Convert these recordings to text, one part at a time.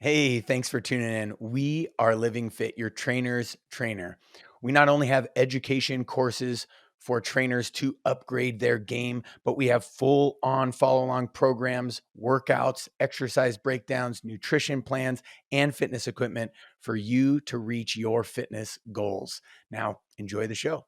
Hey, thanks for tuning in. We are LivingFit, your trainer's trainer. We not only have education courses for trainers to upgrade their game, but we have full on follow along programs, workouts, exercise breakdowns, nutrition plans, and fitness equipment for you to reach your fitness goals. Now, enjoy the show.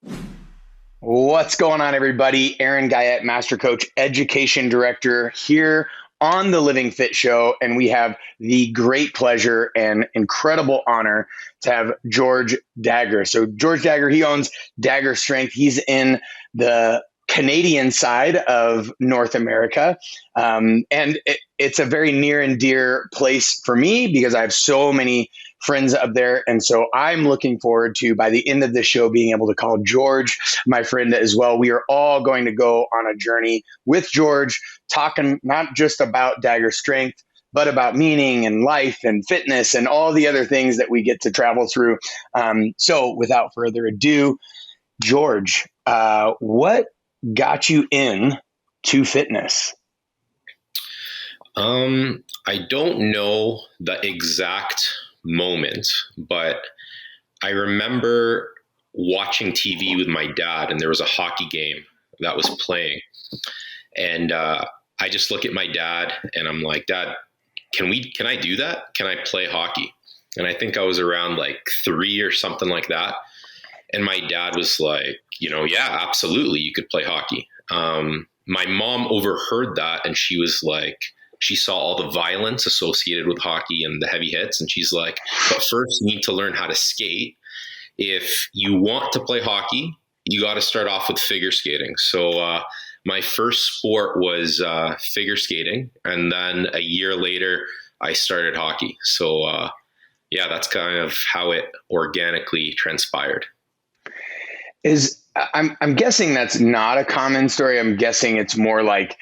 What's going on, everybody? Aaron Guyette, Master Coach, Education Director here on the LivingFit Show, and we have the great pleasure and incredible honor to have George Dagher. So George Dagher, he owns Dagher Strength. He's in the Canadian side of North America, and it's a very near and dear place for me because I have so many friends up there. And so I'm looking forward to, by the end of the show, being able to call George my friend as well. We are all going to go on a journey with George, talking not just about Dagher Strength, but about meaning and life and fitness and all the other things that we get to travel through. So without further ado, George, what got you in to fitness? I don't know the exact moment, but I remember watching TV with my dad, and there was a hockey game that was playing. And I just look at my dad and I'm like, Dad, can I do that? Can I play hockey? And I think I was around like 3 or something like that. And my dad was like, yeah, absolutely, you could play hockey. My mom overheard that, and she was like, she saw all the violence associated with hockey and the heavy hits. And she's like, but first you need to learn how to skate. If you want to play hockey, you got to start off with figure skating. So my first sport was figure skating. And then a year later, I started hockey. So yeah, that's kind of how it organically transpired. I'm guessing that's not a common story. I'm guessing it's more like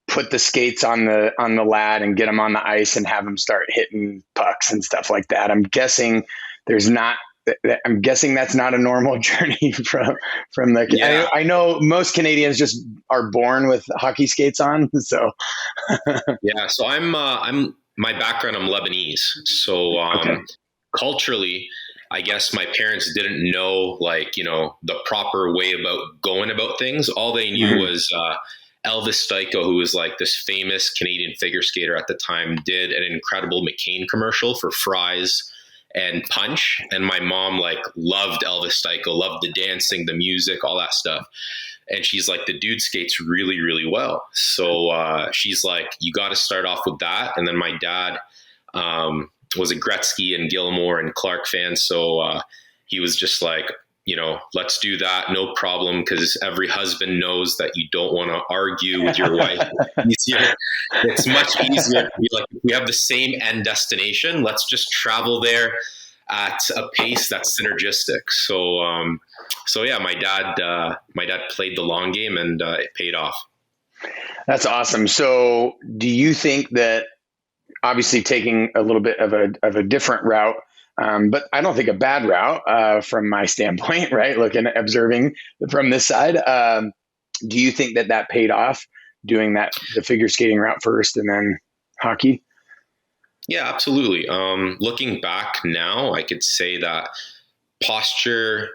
put the skates on the lad and get them on the ice and have them start hitting pucks and stuff like that. I'm guessing that's not a normal journey from the. Yeah. I know most Canadians just are born with hockey skates on. So yeah. So I'm my background, I'm Lebanese. So okay. Culturally, I guess my parents didn't know the proper way about going about things. All they knew was Elvis Styko, who was like this famous Canadian figure skater at the time, did an incredible McCain commercial for fries and punch. And my mom loved Elvis Styko, loved the dancing, the music, all that stuff. And she's like, the dude skates really, really well. So she's like, you got to start off with that. And then my dad was a Gretzky and Gilmore and Clark fan. So he was just like, let's do that. No problem. Because every husband knows that you don't want to argue with your wife. It's much easier to be like, we have the same end destination. Let's just travel there at a pace that's synergistic. So yeah, my dad played the long game, and it paid off. That's awesome. So do you think that, obviously taking a little bit of a different route, but I don't think a bad route from my standpoint, right? Observing from this side. Do you think that paid off doing the figure skating route first and then hockey? Yeah, absolutely. Looking back now, I could say that posture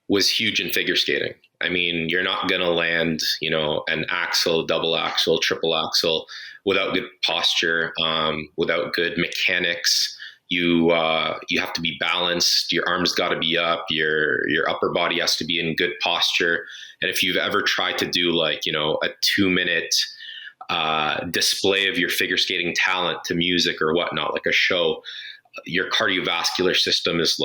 was huge in figure skating. I mean, you're not going to land, an axle, double axle, triple axle without good posture, without good mechanics. You have to be balanced. Your arms got to be up. Your upper body has to be in good posture. And if you've ever tried to do a 2-minute display of your figure skating talent to music or whatnot, like a show, your cardiovascular system is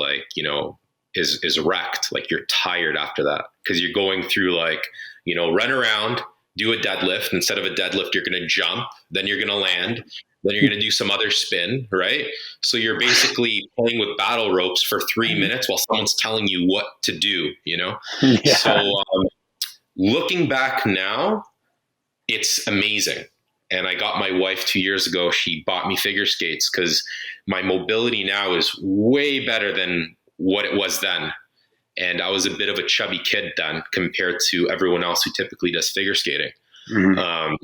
is wrecked. Like, you're tired after that because you're going through run around, do a deadlift. Instead of a deadlift, you're going to jump, then you're going to land, then you're going to do some other spin, right? So you're basically playing with battle ropes for 3 minutes while someone's telling you what to do, Yeah. So looking back now, it's amazing. And I got my wife 2 years ago. She bought me figure skates because my mobility now is way better than what it was then. And I was a bit of a chubby kid then compared to everyone else who typically does figure skating. Mm-hmm.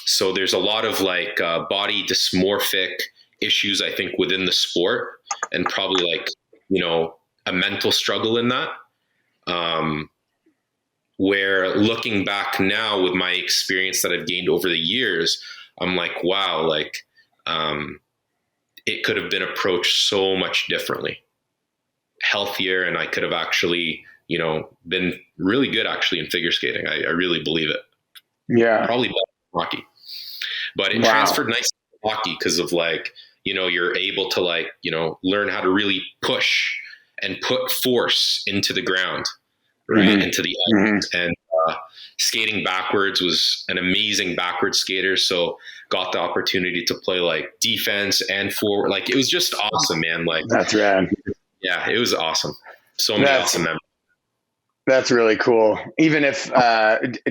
So there's a lot of body dysmorphic issues, I think, within the sport, and probably like, you know, a mental struggle in that. Where looking back now with my experience that I've gained over the years, I'm like, wow, like, it could have been approached so much differently, healthier, and I could have actually, you know, been really good actually in figure skating. I really believe it. Yeah. Probably better than hockey. But it transferred nicely to hockey because of like, you know, you're able to like, you know, learn how to really push and put force into the ground, right? Into the ice. And skating backwards, was an amazing backward skater. So got the opportunity to play like defense and forward. Like it was just awesome, man. Like that's rad. Yeah, it was awesome. So many awesome memories. That's really cool. Even if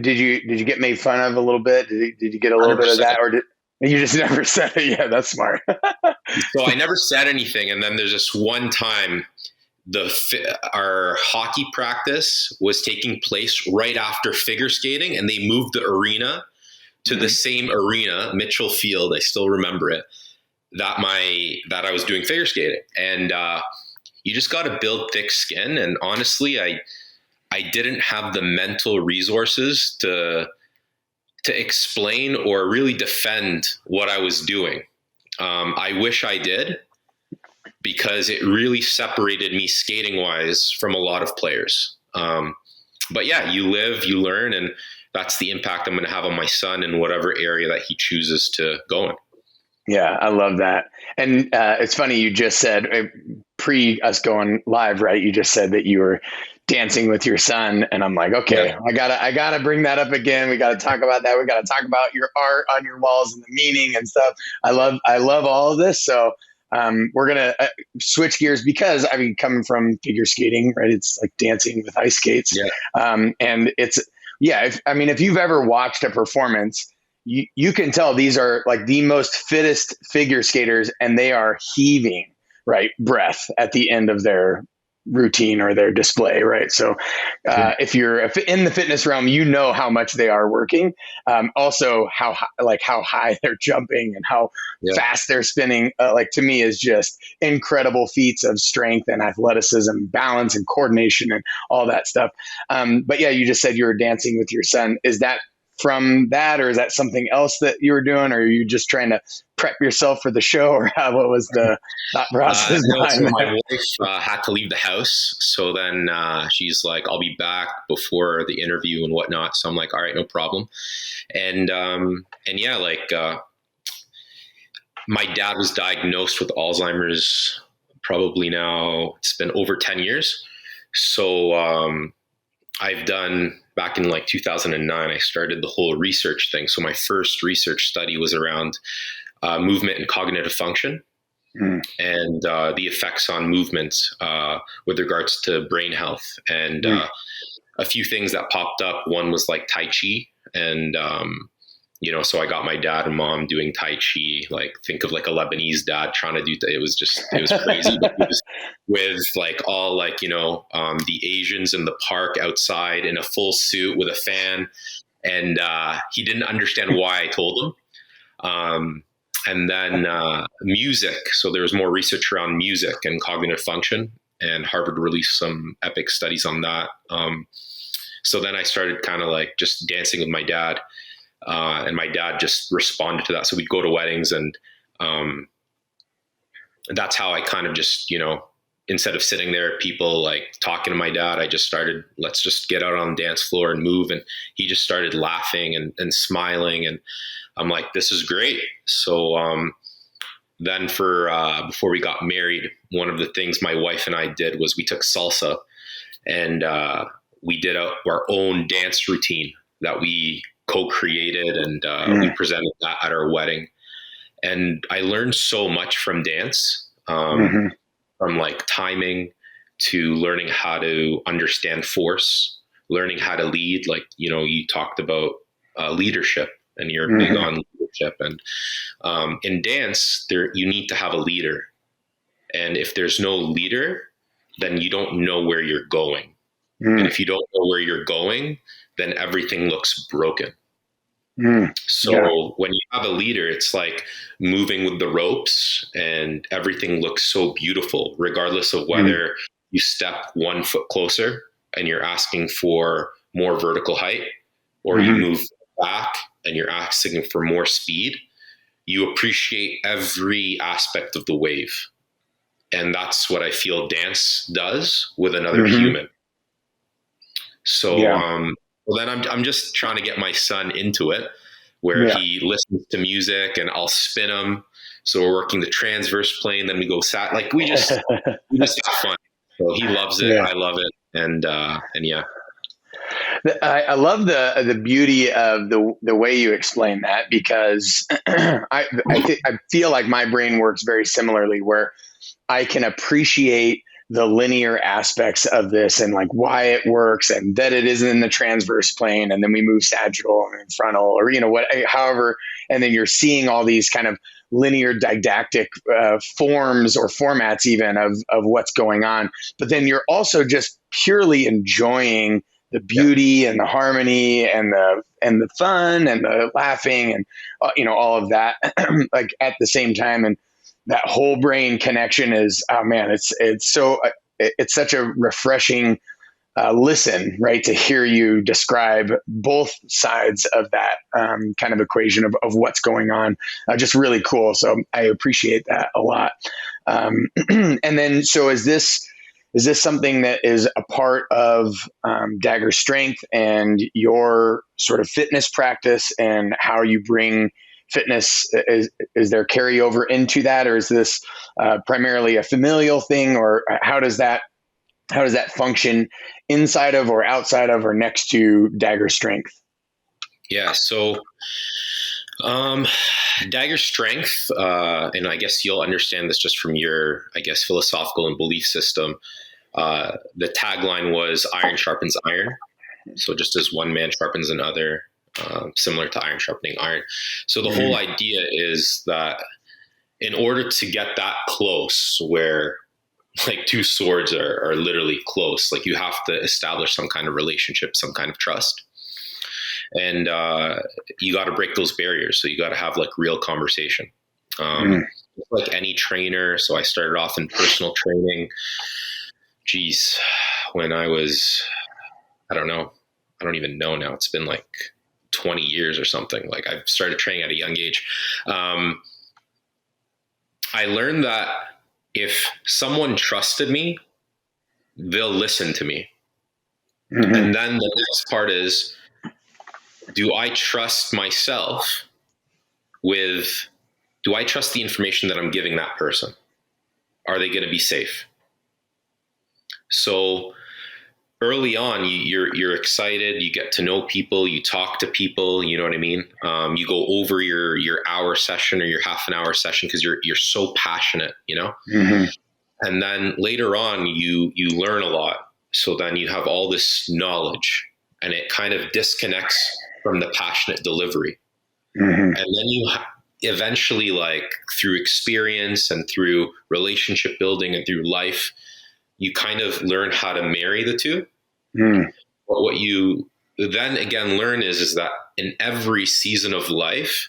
did you get made fun of a little bit? Did you get a little 100%. Bit of that, or did you just never said it? Yeah, that's smart. So I never said anything, and then there's this one time our hockey practice was taking place right after figure skating, and they moved the arena to the same arena, Mitchell Field. I still remember it. That I was doing figure skating, and you just got to build thick skin. And honestly, I didn't have the mental resources to explain or really defend what I was doing. I wish I did, because it really separated me skating wise from a lot of players. But yeah, you live, you learn, and that's the impact I'm going to have on my son in whatever area that he chooses to go in. Yeah, I love that. And it's funny, you just said pre us going live, right? You just said that you were dancing with your son, and I'm like, okay, yeah. I gotta bring that up again. We gotta talk about that. We gotta talk about your art on your walls and the meaning and stuff. I love all of this. So we're gonna switch gears, because I mean, coming from figure skating, right? It's like dancing with ice skates. Yeah. And it's if you've ever watched a performance, you can tell these are like the most fittest figure skaters, and they are heaving, right, breath at the end of their routine or their display, right? So if you're in the fitness realm, you know how much they are working. Also how high they're jumping and how fast they're spinning. Like, to me, is just incredible feats of strength and athleticism, balance and coordination and all that stuff. But yeah, you just said you were dancing with your son. Is that from that, or is that something else that you were doing, or are you just trying to prep yourself for the show, or what was the thought process? So my wife had to leave the house, so then she's like, I'll be back before the interview and whatnot. So I'm like, all right, no problem. And yeah, like my dad was diagnosed with Alzheimer's probably now, it's been over 10 years. So I've done, back in like 2009, I started the whole research thing. So my first research study was around movement and cognitive function, and the effects on movement with regards to brain health. And a few things that popped up. One was like Tai Chi. And, so I got my dad and mom doing Tai Chi, like think of like a Lebanese dad trying to do that. It was crazy. But it was with like all like, the Asians in the park outside in a full suit with a fan. And he didn't understand why I told him. And then music. So there was more research around music and cognitive function, and Harvard released some epic studies on that. So then I started kind of like just dancing with my dad. And my dad just responded to that. So we'd go to weddings, and that's how I kind of just, instead of sitting there, people like talking to my dad, I just started, let's just get out on the dance floor and move. And he just started laughing and smiling. And I'm like, this is great. So then before we got married, one of the things my wife and I did was we took salsa, and we did our own dance routine that we co-created, and we presented that at our wedding. And I learned so much from dance, from like timing to learning how to understand force, learning how to lead. Like, you talked about leadership, and you're big on leadership. And in dance, you need to have a leader. And if there's no leader, then you don't know where you're going. And if you don't know where you're going, then everything looks broken. So when you have a leader, it's like moving with the ropes and everything looks so beautiful, regardless of whether you step 1 foot closer and you're asking for more vertical height, or you move back and you're asking for more speed. You appreciate every aspect of the wave. And that's what I feel dance does with another human. So, well, then I'm just trying to get my son into it, where he listens to music and I'll spin him. So we're working the transverse plane, then we go like we just have fun. So he loves it. I love it. And yeah. I love the beauty of the way you explain that, because I feel like my brain works very similarly, where I can appreciate the linear aspects of this and like why it works, and that it isn't in the transverse plane, and then we move sagittal and frontal, or however, and then you're seeing all these kind of linear didactic forms or formats even of what's going on, but then you're also just purely enjoying the beauty and the harmony and the fun and the laughing and all of that like at the same time. And that whole brain connection is, oh man, it's such a refreshing listen, right? To hear you describe both sides of that kind of equation of what's going on. Just really cool. So I appreciate that a lot. And then, so is this something that is a part of Dagher Strength and your sort of fitness practice, and how you bring fitness? Is there carryover into that, or is this primarily a familial thing, or how does that function inside of or outside of or next to Dagher Strength? Yeah. So Dagher Strength, and I guess you'll understand this just from your, I guess, philosophical and belief system. The tagline was iron sharpens iron. So just as one man sharpens another, similar to iron sharpening iron. So the whole idea is that in order to get that close, where like two swords are literally close, like you have to establish some kind of relationship, some kind of trust. And you got to break those barriers. So you got to have like real conversation. Like any trainer. So I started off in personal training. Geez, when I was, I don't even know now. It's been like 20 years or something. Like I started training at a young age. I learned that if someone trusted me, they'll listen to me. And then the next part is, do I trust myself do I trust the information that I'm giving that person? Are they going to be safe? So early on, you're excited, you get to know people, you talk to people, you know what I mean? You go over your hour session or your half an hour session because you're so passionate, And then later on, you learn a lot. So then you have all this knowledge, and it kind of disconnects from the passionate delivery. And then you eventually, like through experience and through relationship building and through life, you kind of learn how to marry the two. But what you then again learn is that in every season of life,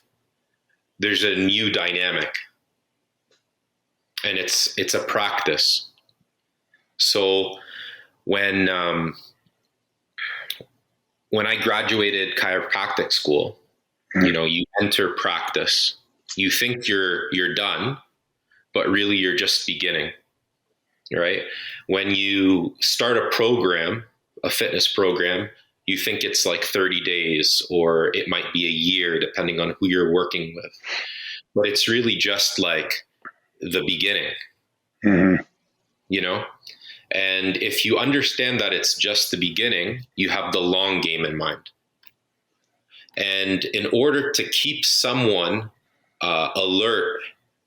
there's a new dynamic, and it's a practice. So when I graduated chiropractic school, you enter practice. You think you're done, but really you're just beginning, right? When you start a program, a fitness program, you think it's like 30 days, or it might be a year, depending on who you're working with. But it's really just like the beginning, And if you understand that it's just the beginning, you have the long game in mind. And in order to keep someone alert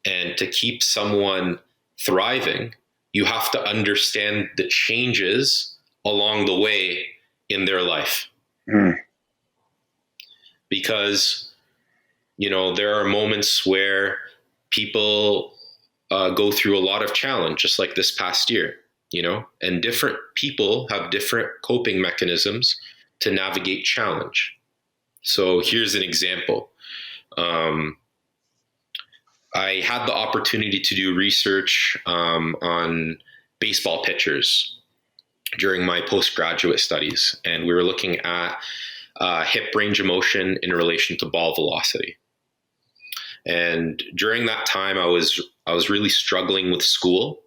and to keep someone thriving, you have to understand the changes along the way in their life. Because, there are moments where people go through a lot of challenge, just like this past year, and different people have different coping mechanisms to navigate challenge. So here's an example. I had the opportunity to do research on baseball pitchers during my postgraduate studies, and we were looking at hip range of motion in relation to ball velocity. And during that time, I was really struggling with school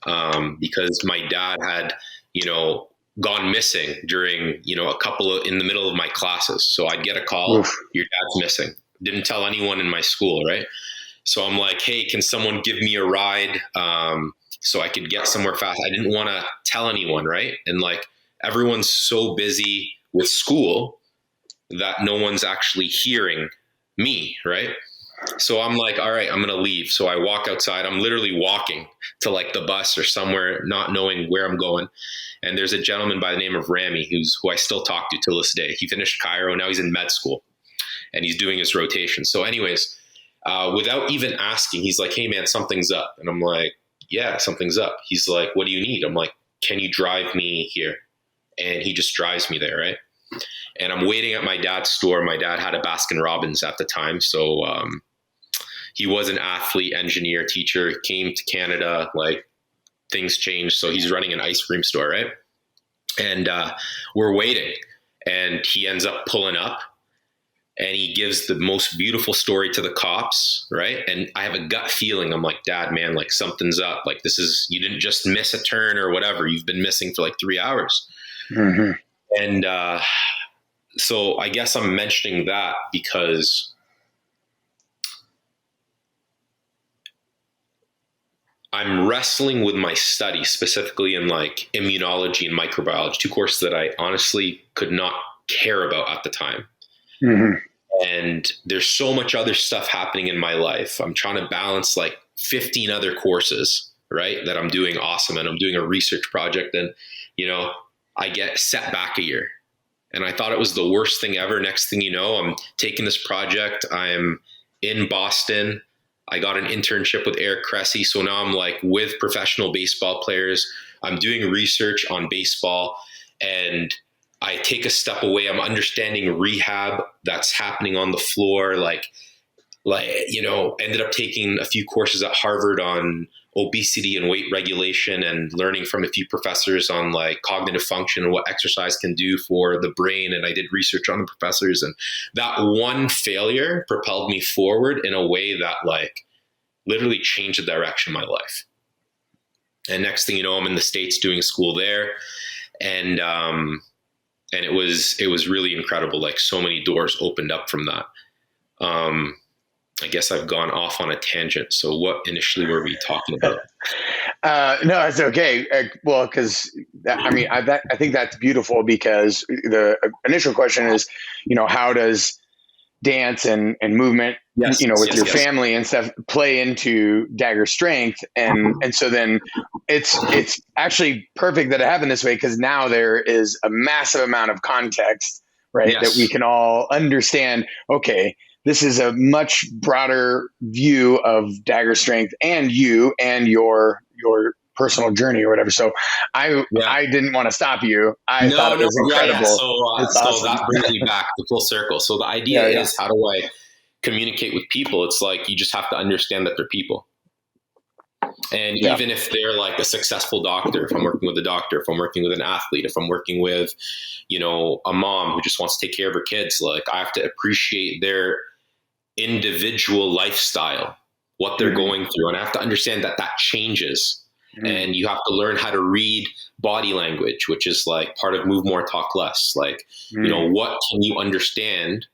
because my dad had, gone missing during, a couple of in the middle of my classes. So I'd get a call, Oof. Your dad's missing. Didn't tell anyone in my school, right? So I'm like, hey, can someone give me a ride so I could get somewhere fast? I didn't want to tell anyone, right? And like everyone's so busy with school that no one's actually hearing me, right? So I'm like, all right, I'm going to leave. So I walk outside. I'm literally walking to like the bus or somewhere, not knowing where I'm going. And there's a gentleman by the name of Rami, who I still talk to till this day. He finished Cairo. Now he's in med school and he's doing his rotation. So anyways, without even asking, he's like, hey man, something's up. And I'm like, yeah, something's up. He's like, what do you need? I'm like, can you drive me here? And he just drives me there, right? And I'm waiting at my dad's store. My dad had a Baskin Robbins at the time. So he was an athlete, engineer, teacher, came to Canada, like things changed. So he's running an ice cream store, right? And we're waiting. And he ends up pulling up and he gives the most beautiful story to the cops, right? And I have a gut feeling. I'm like, Dad, man, like something's up. Like you didn't just miss a turn or whatever. You've been missing for like 3 hours. Mm-hmm. And so I guess I'm mentioning that because I'm wrestling with my study, specifically in like immunology and microbiology, 2 courses that I honestly could not care about at the time. Mm-hmm. And there's so much other stuff happening in my life. I'm trying to balance like 15 other courses, right? That I'm doing awesome. And I'm doing a research project and, I get set back a year. And I thought it was the worst thing ever. Next thing you know, I'm taking this project. I'm in Boston. I got an internship with Eric Cressy. So now I'm like with professional baseball players. I'm doing research on baseball and I take a step away. I'm understanding rehab that's happening on the floor. Ended up taking a few courses at Harvard on obesity and weight regulation and learning from a few professors on like cognitive function and what exercise can do for the brain. And I did research on the professors, and that one failure propelled me forward in a way that like literally changed the direction of my life. And next thing you know, I'm in the States doing school there. And it was really incredible. Like so many doors opened up from that. I guess I've gone off on a tangent. So what initially were we talking about? No, it's okay. Well, because I think that's beautiful because the initial question is, how does dance and movement, with your family and stuff play into Dagher strength. And so then it's actually perfect that it happened this way because now there is a massive amount of context, right? That we can all understand, okay, this is a much broader view of Dagher strength and you and your personal journey or whatever. So I didn't want to stop you. I thought it was incredible. Yeah. So awesome. That brings me back to full circle. So the idea is, how do I communicate with people? It's like, you just have to understand that they're people. And even if they're like a successful doctor, if I'm working with a doctor, if I'm working with an athlete, if I'm working with, a mom who just wants to take care of her kids, like I have to appreciate their individual lifestyle, what they're going through. And I have to understand that changes. And you have to learn how to read body language, which is like part of move more, talk less. Like, what can you understand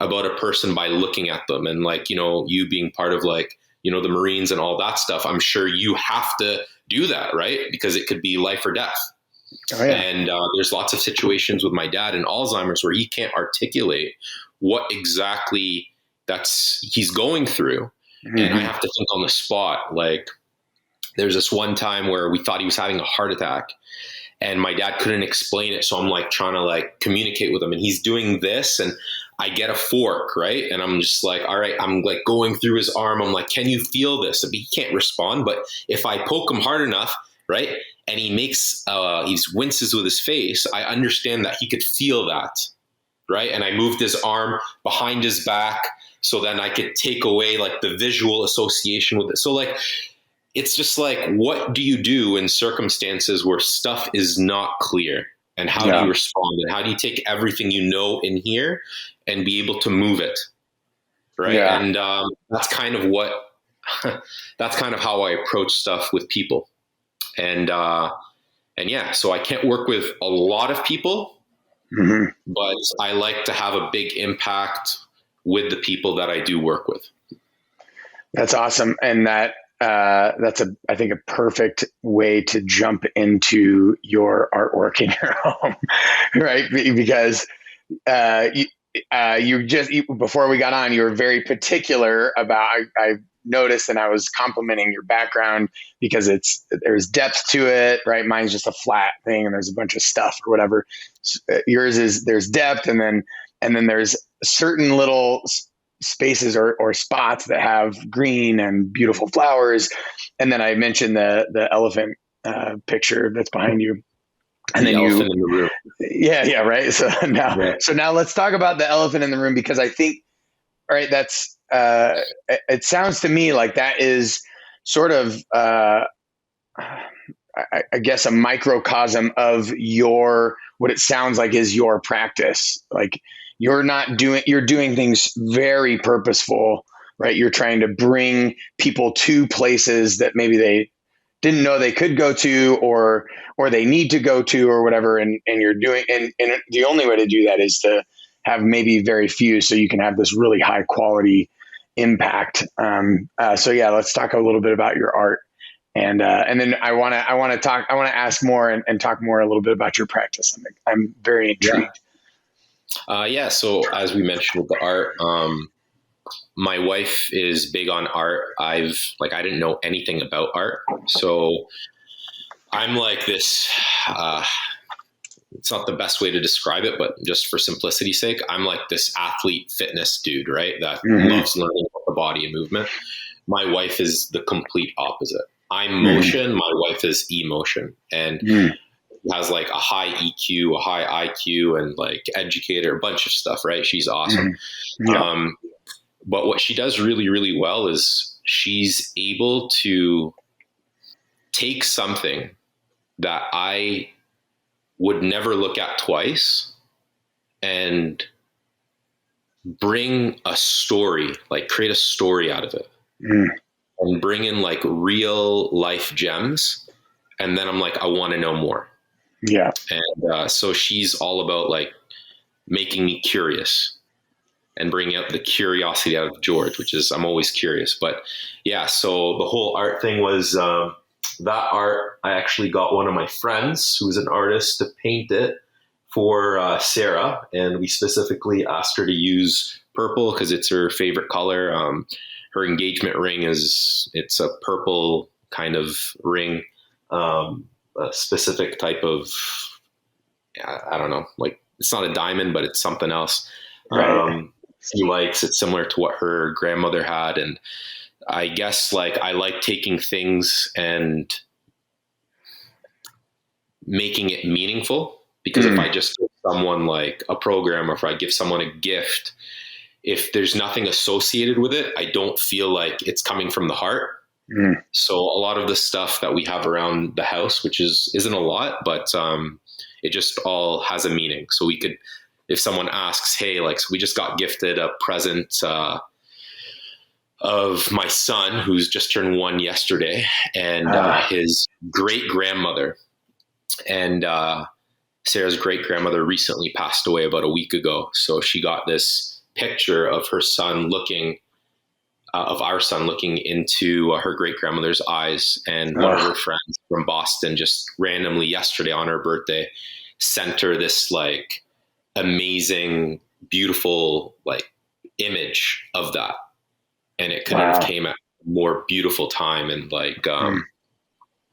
about a person by looking at them? And like, you being part of like, the Marines and all that stuff, I'm sure you have to do that, right? Because it could be life or death. Oh, yeah. And there's lots of situations with my dad and Alzheimer's where he can't articulate what exactly he's going through. And I have to think on the spot. Like there's this one time where we thought he was having a heart attack and my dad couldn't explain it. So I'm like trying to like communicate with him and he's doing this and I get a fork, right? And I'm just like, all right, I'm like going through his arm. I'm like, can you feel this? He can't respond, but if I poke him hard enough, right? And he winces with his face, I understand that he could feel that. right? And I moved his arm behind his back so then I could take away like the visual association with it. So like, it's just like, what do you do in circumstances where stuff is not clear? And how do you respond? And how do you take everything you know in here and be able to move it? Right. Yeah. And that's kind of how I approach stuff with people. And yeah, so I can't work with a lot of people, but I like to have a big impact with the people that I do work with. That's awesome. And that's I think a perfect way to jump into your artwork in your home, right? Because before we got on, you were very particular about, I noticed, and I was complimenting your background because there's depth to it, right? Mine's just a flat thing and there's a bunch of stuff or whatever. Yours there's depth, and then there's certain little spaces or spots that have green and beautiful flowers. And then I mentioned the elephant picture that's behind you. And then elephant in the room. Yeah. Right. So now let's talk about the elephant in the room, because I think, all right, that's, it sounds to me like that is sort of, I guess, a microcosm of what it sounds like is your practice. Like, you're doing things very purposeful, right? You're trying to bring people to places that maybe they didn't know they could go to, or they need to go to, or whatever. And you're doing, and the only way to do that is to have maybe very few, so you can have this really high quality impact. So yeah, let's talk a little bit about your art. And then I want to ask more and talk more a little bit about your practice. I'm very intrigued. So as we mentioned with the art, my wife is big on art. I didn't know anything about art. So I'm like this, it's not the best way to describe it, but just for simplicity's sake, I'm like this athlete fitness dude, right? That loves learning about the body and movement. My wife is the complete opposite. I'm motion. My wife is emotion. And has like a high EQ, a high IQ, and like educator, a bunch of stuff, right? She's awesome. But what she does really, really well is she's able to take something that I would never look at twice and bring a story, like create a story out of it and bring in like real life gems. And then I'm like, I want to know more. Yeah. And so she's all about like making me curious and bringing up the curiosity out of George, which is, I'm always curious. But yeah, so the whole art thing was that art. I actually got one of my friends who's an artist to paint it for Sarah. And we specifically asked her to use purple because it's her favorite color. Her engagement ring it's a purple kind of ring. A specific type of, I don't know, like it's not a diamond, but it's something else. Right. She likes it, similar to what her grandmother had. And I guess like I like taking things and making it meaningful, because if I just give someone like a program, or if I give someone a gift, if there's nothing associated with it, I don't feel like it's coming from the heart. So a lot of the stuff that we have around the house, which isn't a lot, but it just all has a meaning. So we could, if someone asks, hey, like, so we just got gifted a present of my son, who's just turned 1 yesterday, and his great grandmother, and Sarah's great grandmother recently passed away about a week ago. So she got this picture of her son looking of our son looking into her great grandmother's eyes. And one of her friends from Boston just randomly yesterday on her birthday sent her this like amazing, beautiful like image of that. And it couldn't have came at a more beautiful time. And like,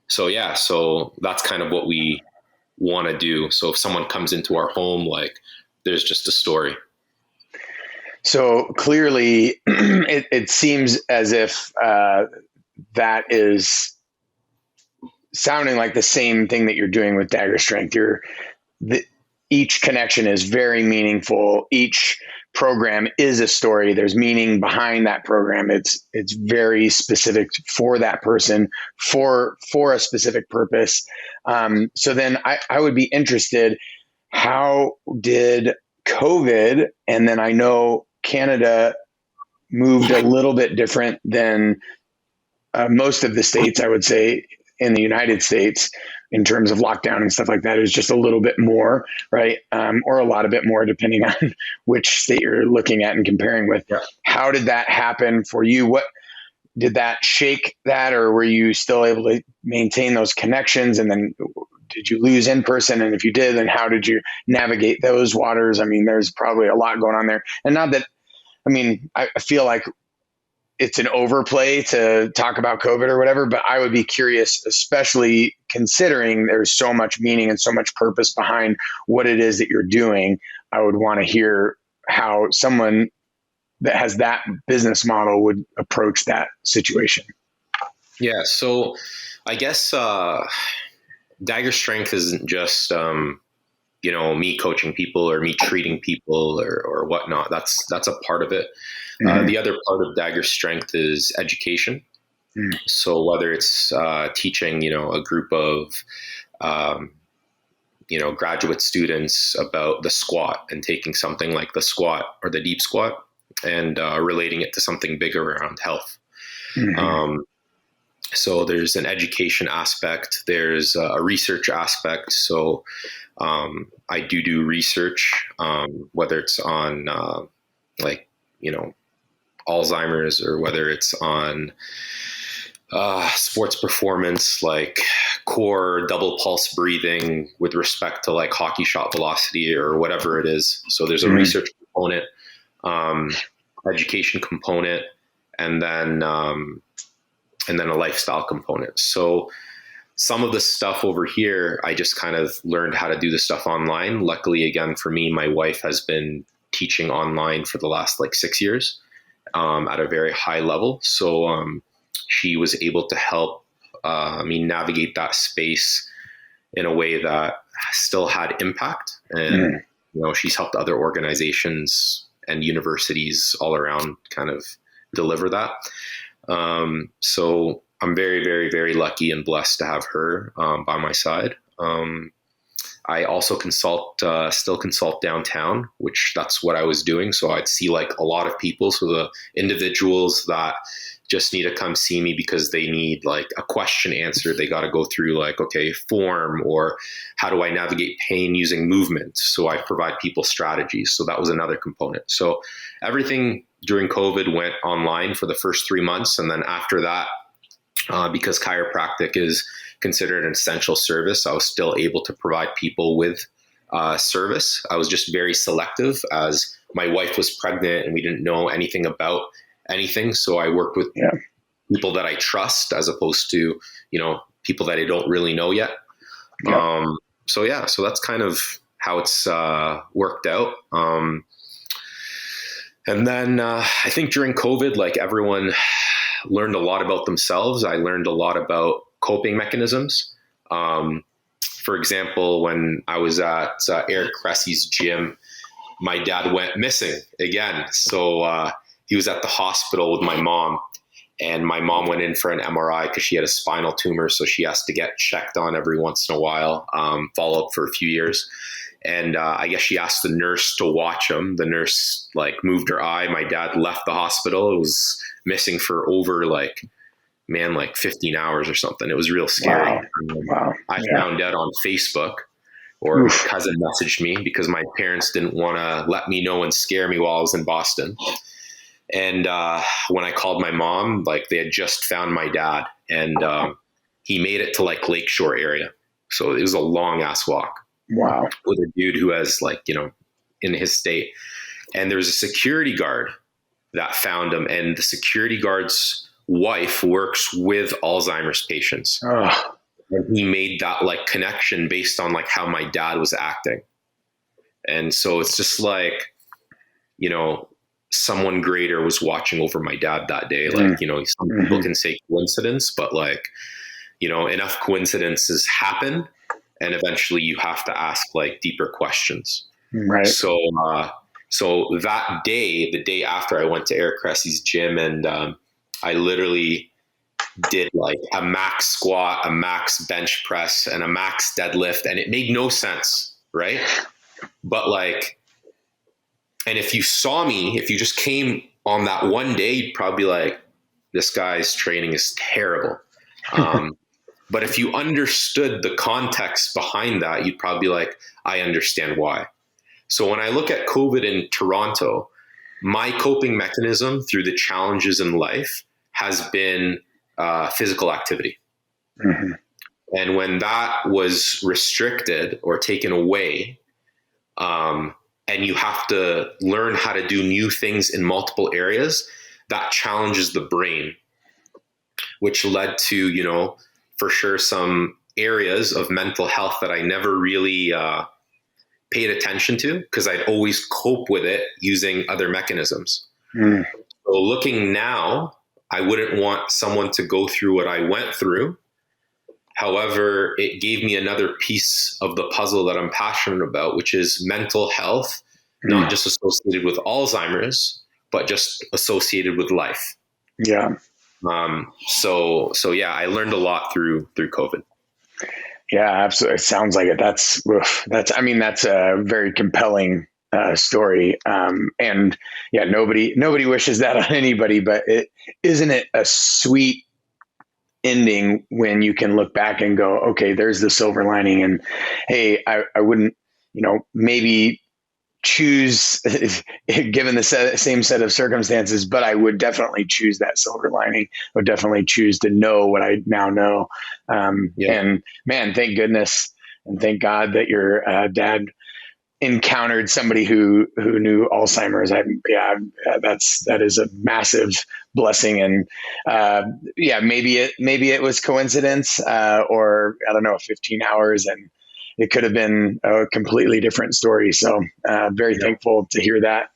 so yeah, so that's kind of what we want to do. So if someone comes into our home, like there's just a story. So clearly, it seems as if that is sounding like the same thing that you're doing with Dagher Strength. each connection is very meaningful. Each program is a story. There's meaning behind that program. It's very specific for that person, for a specific purpose. So then I would be interested, how did COVID, and then I know Canada moved a little bit different than most of the states, I would say, in the United States, in terms of lockdown and stuff like that, is just a little bit more, right? Or a lot of bit more, depending on which state you're looking at and comparing with. Yeah. How did that happen for you? What did that shake that, or were you still able to maintain those connections? And then did you lose in person? And if you did, then how did you navigate those waters? I mean, there's probably a lot going on there. And not that, I mean, I feel like it's an overplay to talk about COVID or whatever, but I would be curious, especially considering there's so much meaning and so much purpose behind what it is that you're doing. I would want to hear how someone that has that business model would approach that situation. Yeah. So I guess Dagher Strength isn't just, me coaching people or me treating people or whatnot. That's a part of it. Mm-hmm. The other part of Dagher Strength is education. Mm. So whether it's teaching, a group of, graduate students about the squat and taking something like the squat or the deep squat and relating it to something bigger around health. Mm-hmm. So there's an education aspect. There's a research aspect. So I do research, whether it's on Alzheimer's or whether it's on sports performance, like core double pulse breathing with respect to like hockey shot velocity or whatever it is. So there's a research component, education component, and then a lifestyle component. So some of the stuff over here, I just kind of learned how to do the stuff online. Luckily, again, for me, my wife has been teaching online for the last 6 years at a very high level. So she was able to help me navigate that space in a way that still had impact. And, she's helped other organizations and universities all around kind of deliver that. So I'm very, very, very lucky and blessed to have her by my side. I also still consult downtown, which that's what I was doing. So I'd see a lot of people. So the individuals that just need to come see me because they need a question answered, they got to go through form, or how do I navigate pain using movement? So I provide people strategies. So that was another component. So everything during COVID went online for the first 3 months. And then after that, because chiropractic is considered an essential service, I was still able to provide people with service. I was just very selective, as my wife was pregnant and we didn't know anything about anything. So I worked with people that I trust as opposed to, people that I don't really know yet. Yeah. So that's kind of how it's worked out. And then I think during COVID, everyone learned a lot about themselves. I learned a lot about coping mechanisms. For example, when I was at Eric Cressy's gym, my dad went missing again. So he was at the hospital with my mom, and my mom went in for an MRI because she had a spinal tumor. So she has to get checked on every once in a while, follow up for a few years. And I guess she asked the nurse to watch him. The nurse moved her eye. My dad left the hospital. It was missing for over 15 hours or something. It was real scary. Wow. I found out on Facebook, or my cousin messaged me because my parents didn't want to let me know and scare me while I was in Boston. And when I called my mom, they had just found my dad, and he made it to Lakeshore area. So it was a long ass walk. Wow. With a dude who has in his state. And there's a security guard that found him, and the security guard's wife works with Alzheimer's patients. Oh. And he made that connection based on how my dad was acting. And so it's just someone greater was watching over my dad that day. Some people can say coincidence, but enough coincidences happen and eventually you have to ask like deeper questions. Right. So that day, the day after, I went to Eric Cressy's gym, and I literally did like a max squat, a max bench press, and a max deadlift, and it made no sense, right? But like, and if you saw me, if you just came on that one day, you'd probably be like, this guy's training is terrible. But if you understood the context behind that, you'd probably be like, I understand why. So when I look at COVID in Toronto, my coping mechanism through the challenges in life has been physical activity. Mm-hmm. And when that was restricted or taken away, and you have to learn how to do new things in multiple areas, that challenges the brain, which led to, you know, for sure some areas of mental health that I never really paid attention to, because I'd always cope with it using other mechanisms. So looking now, I wouldn't want someone to go through what I went through. However, it gave me another piece of the puzzle that I'm passionate about, which is mental health, not just associated with Alzheimer's, but just associated with life. Yeah. So yeah, I learned a lot through COVID. Yeah, absolutely. It sounds like it. That's a very compelling story. And yeah, nobody wishes that on anybody, but isn't it a sweet ending when you can look back and go, okay, there's the silver lining. And hey, I wouldn't, maybe choose given the same set of circumstances, but I would definitely choose that silver lining. I would definitely choose to know what I now know. And man, thank goodness and thank God that your dad encountered somebody who knew Alzheimer's. That is a massive blessing. And maybe it was coincidence, or I don't know, 15 hours, and it could have been a completely different story. So very thankful to hear that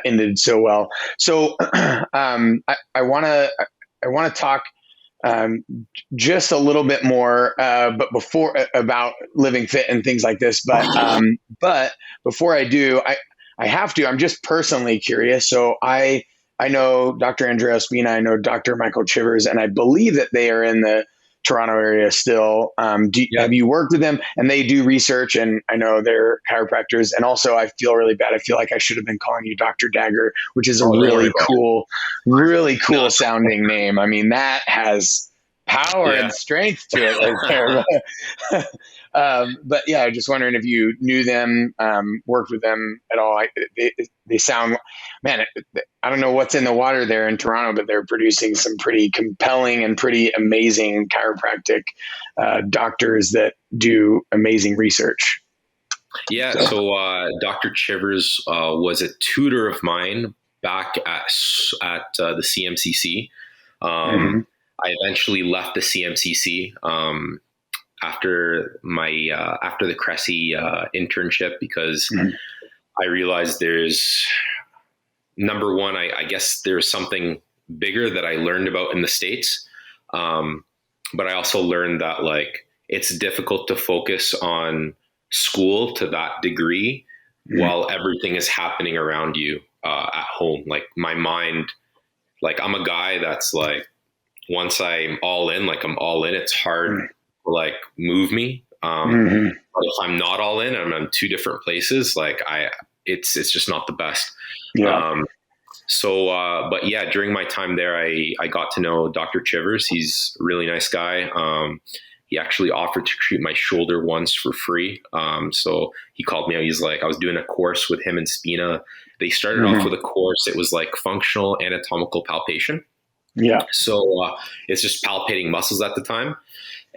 ended so well. So I want to talk just a little bit more, but before about Living Fit and things like this. But before I do, I have to. I'm just personally curious. So I know Dr. Andrea Ospina. I know Dr. Michael Chivers, and I believe that they are in the Toronto area still. Have you worked with them? And they do research, and I know they're chiropractors. And also, I feel really bad. I feel like I should have been calling you Dr. Dagher, which is a really cool sounding name. I mean, that has power and strength to it right there. But yeah, I'm just wondering if you knew them, worked with them at all. They sound, man, I don't know what's in the water there in Toronto, but they're producing some pretty compelling and pretty amazing chiropractic doctors that do amazing research. Yeah. So Dr. Chivers was a tutor of mine back at the CMCC. I eventually left the CMCC after the Cressy internship, because I realized there's, number one, I guess there's something bigger that I learned about in the States. But I also learned that like it's difficult to focus on school to that degree while everything is happening around you at home. Like my mind, like I'm a guy that's like, once I'm all in, like I'm all in, it's hard to like move me. But if I'm not all in, I'm in two different places. Like it's just not the best. Yeah. But yeah, during my time there, I got to know Dr. Chivers. He's a really nice guy. He actually offered to treat my shoulder once for free. So he called me out. He's like, I was doing a course with him and Spina. They started off with a course. It was like functional anatomical palpation. Yeah. So it's just palpating muscles at the time.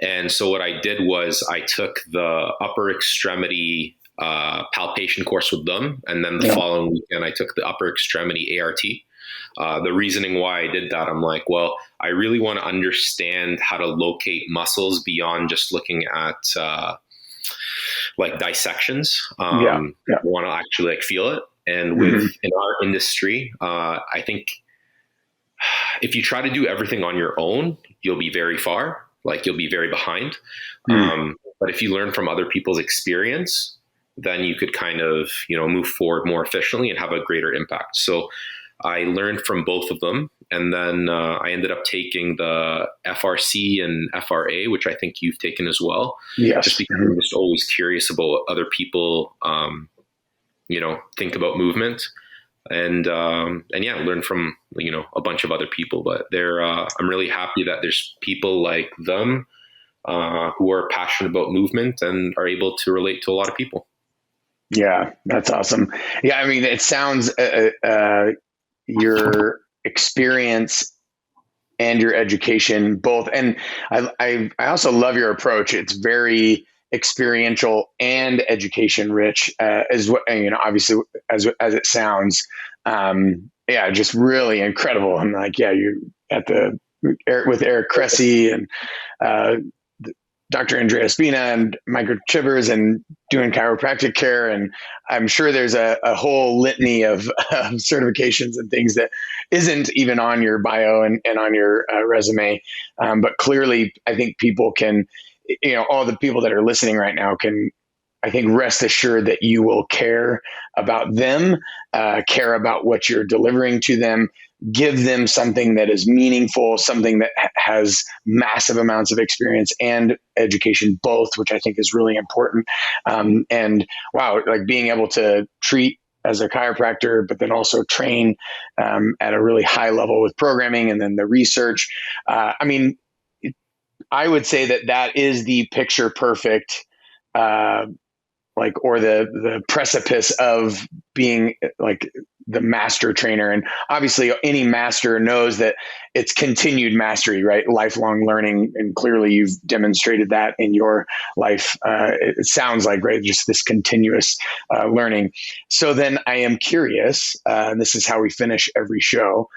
And so what I did was I took the upper extremity palpation course with them. And then the following weekend, I took the upper extremity ART. The reasoning why I did that, I'm like, well, I really want to understand how to locate muscles beyond just looking at like dissections. I want to actually like feel it. And in our industry, I think if you try to do everything on your own, you'll be very far, like you'll be very behind. But But if you learn from other people's experience, then you could kind of, move forward more efficiently and have a greater impact. So I learned from both of them. And then I ended up taking the FRC and FRA, which I think you've taken as well. Yes. Just because I'm just always curious about what other people, think about movement. And yeah, learn from, a bunch of other people. But I'm really happy that there's people like them who are passionate about movement and are able to relate to a lot of people. Yeah, that's awesome. Yeah, I mean, it sounds your experience and your education both, and I also love your approach. It's very experiential and education rich, as what obviously as it sounds. Yeah, just really incredible. I'm like, yeah, you're at with Eric Cressy and Dr. Andrea Spina and Michael Chivers and doing chiropractic care. And I'm sure there's a whole litany of certifications and things that isn't even on your bio and on your resume. But clearly, I think people can, all the people that are listening right now can, I think, rest assured that you will care about them, care about what you're delivering to them, give them something that is meaningful, something that has massive amounts of experience and education, both, which I think is really important. And wow, like being able to treat as a chiropractor, but then also train at a really high level with programming and then the research. I mean, I would say that is the picture perfect or the precipice of being like the master trainer. And obviously any master knows that it's continued mastery, right? Lifelong learning. And clearly you've demonstrated that in your life. It sounds like, right, just this continuous learning. So then I am curious, and this is how we finish every show.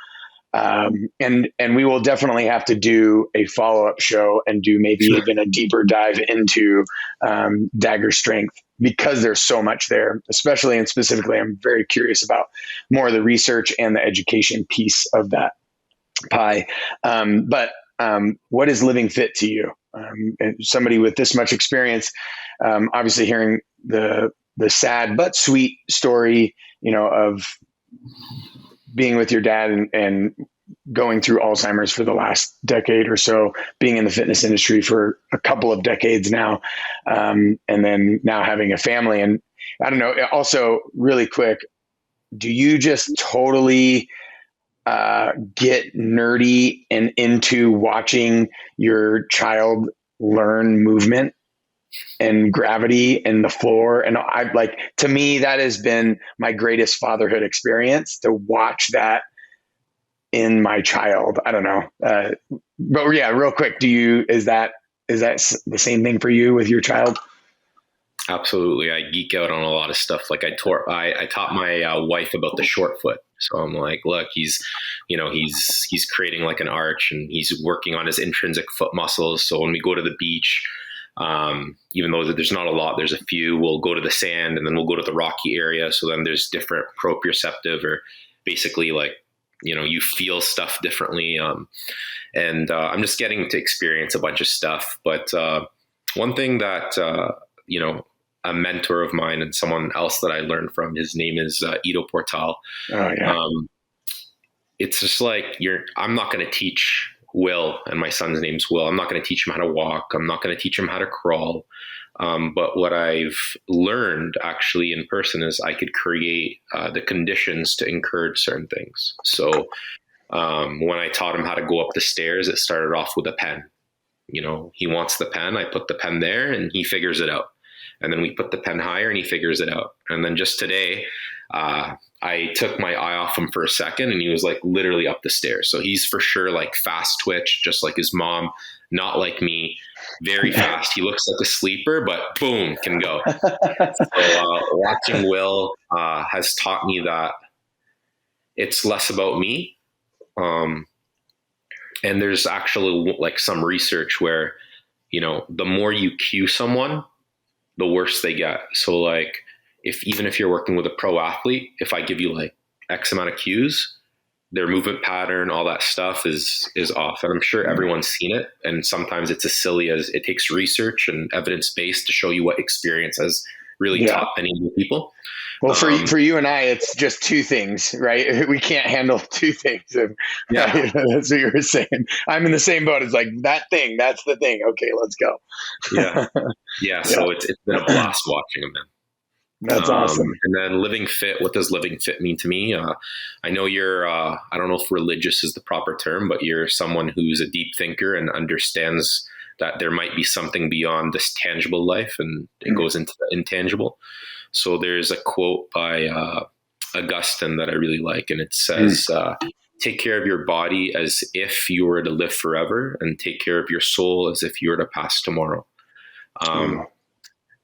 And we will definitely have to do a follow-up show and do maybe even a deeper dive into Dagher strength, because there's so much there, especially and specifically, I'm very curious about more of the research and the education piece of that pie. But what is LivingFit to you? And somebody with this much experience, obviously hearing the sad but sweet story, of being with your dad and going through Alzheimer's for the last decade or so, being in the fitness industry for a couple of decades now, and then now having a family. And I don't know, also really quick, do you just totally get nerdy and into watching your child learn movement and gravity and the floor? And to me, that has been my greatest fatherhood experience, to watch that in my child. I don't know. But yeah, real quick, is that the same thing for you with your child? Absolutely. I geek out on a lot of stuff. Like I taught my wife about the short foot. So I'm like, look, he's creating like an arch, and he's working on his intrinsic foot muscles. So when we go to the beach, even though there's not a lot, there's a few, we'll go to the sand and then we'll go to the rocky area. So then there's different proprioceptive, or basically like, you feel stuff differently. And I'm just getting to experience a bunch of stuff. But one thing that, a mentor of mine and someone else that I learned from, his name is Ido Portal. Oh, yeah. It's just like I'm not going to teach Will, and my son's name's Will. I'm not going to teach him how to walk. I'm not going to teach him how to crawl. But what I've learned actually in person is I could create the conditions to encourage certain things. So when I taught him how to go up the stairs, it started off with a pen. He wants the pen. I put the pen there and he figures it out. And then we put the pen higher and he figures it out. And then just today, I took my eye off him for a second and he was like literally up the stairs. So he's for sure like fast twitch, just like his mom, not like me, very fast. He looks like a sleeper, but boom, can go. So watching Will has taught me that it's less about me. And there's actually like some research where, the more you cue someone, the worse they get. So like, even if you're working with a pro athlete, if I give you like X amount of cues, their movement pattern, all that stuff is off. And I'm sure everyone's seen it. And sometimes it's as silly as it takes research and evidence-based to show you what experience has really taught many new people. Well, for you and I, it's just two things, right? We can't handle two things. Right? That's what you were saying. I'm in the same boat. It's like that thing, that's the thing. Okay, let's go. Yeah. So it's been a blast watching them. That's awesome. And then Living Fit, what does Living Fit mean to me? I know you're, I don't know if religious is the proper term, but you're someone who's a deep thinker and understands that there might be something beyond this tangible life, and it goes into the intangible. So there's a quote by Augustine that I really like, and it says, take care of your body as if you were to live forever, and take care of your soul as if you were to pass tomorrow.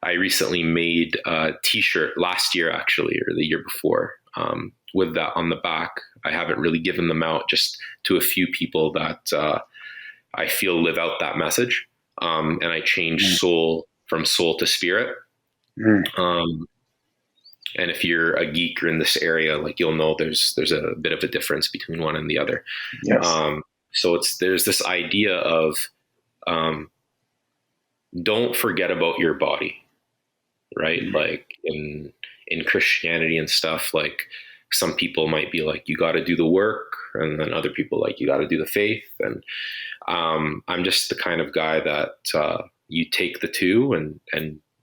I recently made a t-shirt last year, actually, or the year before, with that on the back. I haven't really given them out, just to a few people that I feel live out that message. And I changed soul from soul to spirit. And if you're a geek or in this area, like, you'll know there's a bit of a difference between one and the other. So there's this idea of don't forget about your body. Right. Like in Christianity and stuff, like some people might be like, you got to do the work. And then other people like, you got to do the faith. And I'm just the kind of guy that you take the two and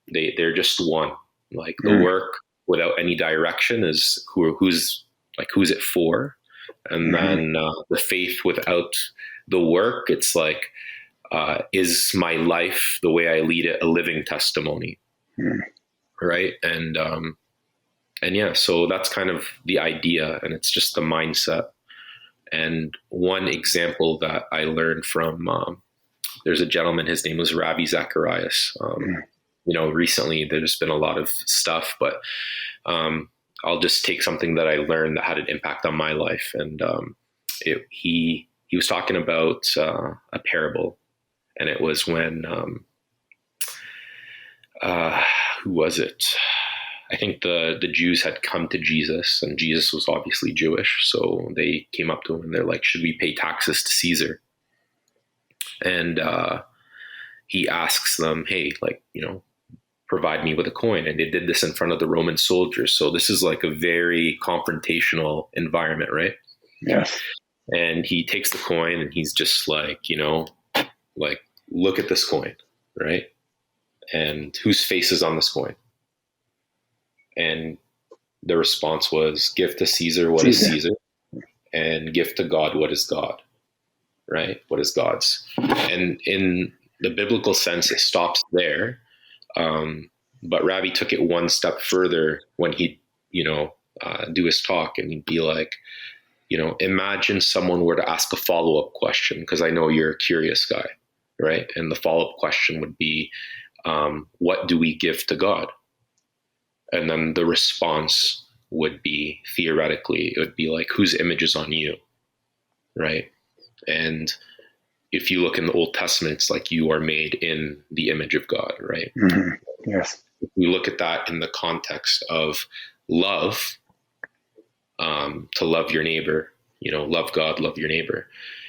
they're just one. Like the work without any direction is who's it for? And then the faith without the work, it's like, is my life, the way I lead it, a living testimony? Right. And yeah, so that's kind of the idea, and it's just the mindset. And one example that I learned from, there's a gentleman, his name was Ravi Zacharias. Recently there's been a lot of stuff, but I'll just take something that I learned that had an impact on my life. And he was talking about a parable, and it was when, who was it? I think the Jews had come to Jesus, and Jesus was obviously Jewish. So they came up to him and they're like, should we pay taxes to Caesar? And he asks them, hey, provide me with a coin. And they did this in front of the Roman soldiers. So this is like a very confrontational environment, right? Yes. And he takes the coin and he's just like, look at this coin, right? And whose face is on this coin? And the response was, give to Caesar what is Caesar, and give to God what is God, right? What is God's. And in the biblical sense, it stops there. But Ravi took it one step further when he'd, do his talk, and he'd be like, imagine someone were to ask a follow-up question, because I know you're a curious guy, right? And the follow-up question would be, what do we give to God? And then the response would be, theoretically, it would be like, whose image is on you, right? And if you look in the Old Testament, it's like you are made in the image of God, right? Yes. If we look at that in the context of love, to love your neighbor, love God, love your neighbor.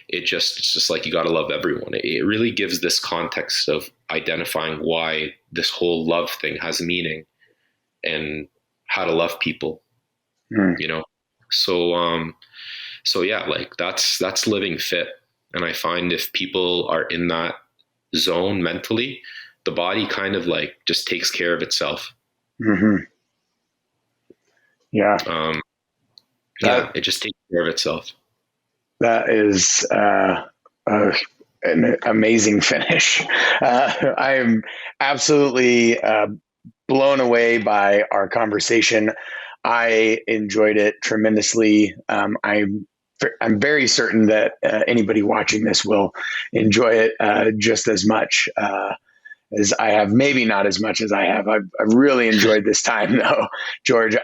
It's just like, you got to love everyone. It really gives this context of identifying why this whole love thing has meaning and how to love people, So yeah, like that's living fit. And I find if people are in that zone mentally, the body kind of like just takes care of itself. Yeah. It just takes care of itself. That is an amazing finish. I am absolutely blown away by our conversation. I enjoyed it tremendously. I'm very certain that anybody watching this will enjoy it just as much as I have. Maybe not as much as I have. I've really enjoyed this time, though, George.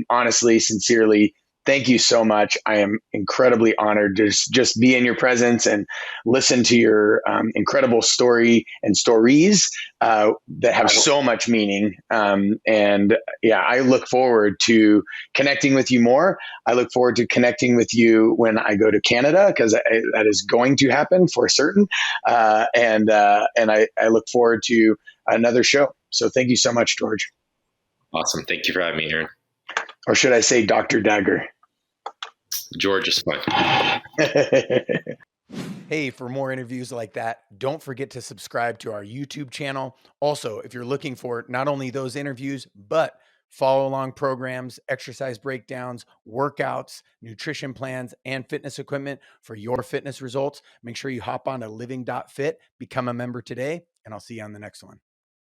Honestly, sincerely, thank you so much. I am incredibly honored to just be in your presence and listen to your incredible story and stories. that have so much meaning. And yeah, I look forward to connecting with you more. I look forward to connecting with you when I go to Canada, because that is going to happen for certain. And I look forward to another show. So thank you so much, George. Awesome. Thank you for having me, Aaron. Or should I say Dr. Dagher? George is fine. Hey, for more interviews like that, don't forget to subscribe to our YouTube channel. Also, if you're looking for not only those interviews, but follow along programs, exercise breakdowns, workouts, nutrition plans, and fitness equipment for your fitness results, make sure you hop on to living.fit, become a member today, and I'll see you on the next one.